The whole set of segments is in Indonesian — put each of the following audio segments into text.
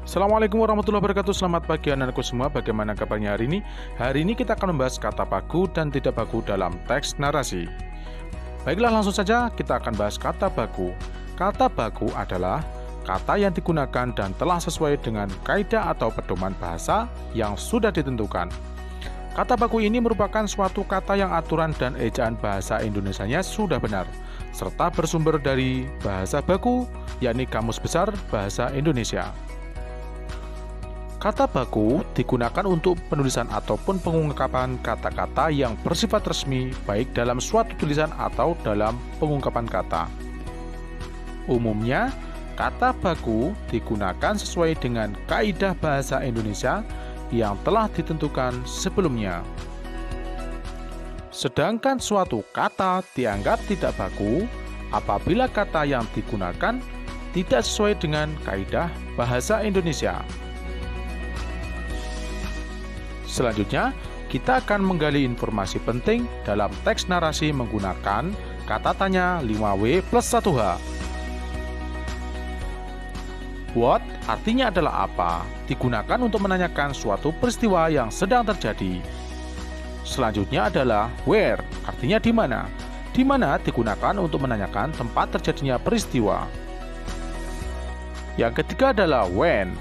Assalamualaikum warahmatullahi wabarakatuh. Selamat pagi anak-anakku semua. Bagaimana kabarnya hari ini? Hari ini kita akan membahas kata baku dan tidak baku dalam teks narasi. Baiklah, langsung saja kita akan bahas kata baku. Kata baku adalah kata yang digunakan dan telah sesuai dengan kaidah atau pedoman bahasa yang sudah ditentukan. Kata baku ini merupakan suatu kata yang aturan dan ejaan bahasa Indonesianya sudah benar, serta bersumber dari bahasa baku, yakni Kamus Besar Bahasa Indonesia. Kata baku digunakan untuk penulisan ataupun pengungkapan kata-kata yang bersifat resmi, baik dalam suatu tulisan atau dalam pengungkapan kata. Umumnya, kata baku digunakan sesuai dengan kaidah bahasa Indonesia yang telah ditentukan sebelumnya. Sedangkan suatu kata dianggap tidak baku apabila kata yang digunakan tidak sesuai dengan kaidah bahasa Indonesia. Selanjutnya, kita akan menggali informasi penting dalam teks narasi menggunakan kata tanya 5W plus 1H. What artinya adalah apa, digunakan untuk menanyakan suatu peristiwa yang sedang terjadi. Selanjutnya adalah where, artinya di mana. Di mana digunakan untuk menanyakan tempat terjadinya peristiwa. Yang ketiga adalah when,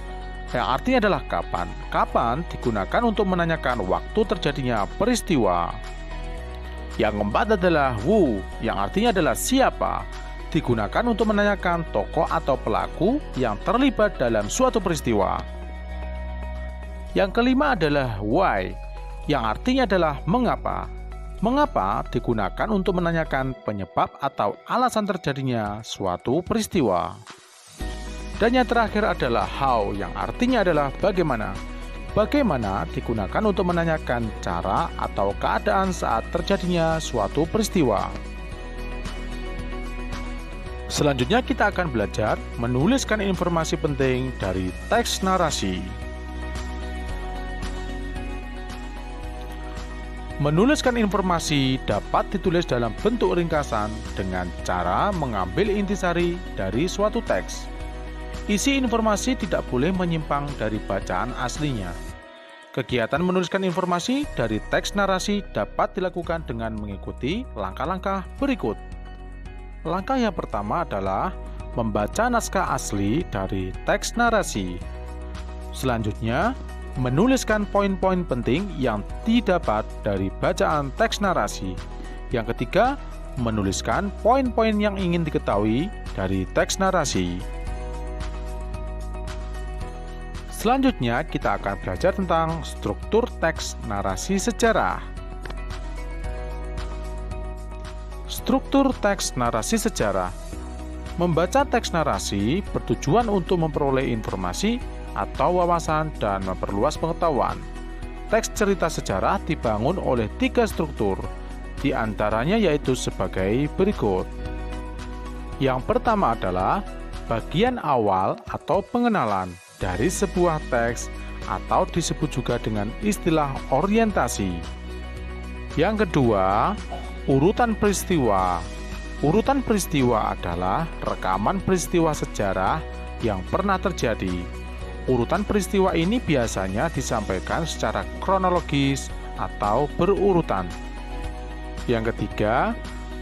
yang artinya adalah kapan. Kapan digunakan untuk menanyakan waktu terjadinya peristiwa. Yang keempat adalah who, yang artinya adalah siapa. Digunakan untuk menanyakan tokoh atau pelaku yang terlibat dalam suatu peristiwa. Yang kelima adalah why, yang artinya adalah mengapa. Mengapa digunakan untuk menanyakan penyebab atau alasan terjadinya suatu peristiwa. Dan yang terakhir adalah how, yang artinya adalah bagaimana. Bagaimana digunakan untuk menanyakan cara atau keadaan saat terjadinya suatu peristiwa. Selanjutnya kita akan belajar menuliskan informasi penting dari teks narasi. Menuliskan informasi dapat ditulis dalam bentuk ringkasan dengan cara mengambil intisari dari suatu teks. Isi informasi tidak boleh menyimpang dari bacaan aslinya. Kegiatan menuliskan informasi dari teks narasi dapat dilakukan dengan mengikuti langkah-langkah berikut. Langkah yang pertama adalah membaca naskah asli dari teks narasi. Selanjutnya, menuliskan poin-poin penting yang didapat dari bacaan teks narasi. Yang ketiga, menuliskan poin-poin yang ingin diketahui dari teks narasi. Selanjutnya, kita akan belajar tentang struktur teks narasi sejarah. Struktur teks narasi sejarah. Membaca teks narasi bertujuan untuk memperoleh informasi atau wawasan dan memperluas pengetahuan. Teks cerita sejarah dibangun oleh 3 struktur, di antaranya yaitu sebagai berikut. Yang pertama adalah bagian awal atau pengenalan dari sebuah teks atau disebut juga dengan istilah orientasi. Yang kedua, urutan peristiwa. Urutan peristiwa adalah rekaman peristiwa sejarah yang pernah terjadi. Urutan peristiwa ini biasanya disampaikan secara kronologis atau berurutan. Yang ketiga,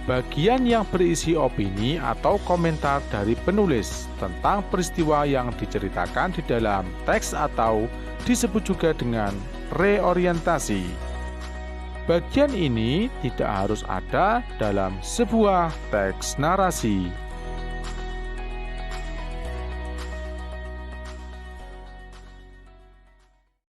bagian yang berisi opini atau komentar dari penulis tentang peristiwa yang diceritakan di dalam teks atau disebut juga dengan reorientasi. Bagian ini tidak harus ada dalam sebuah teks narasi.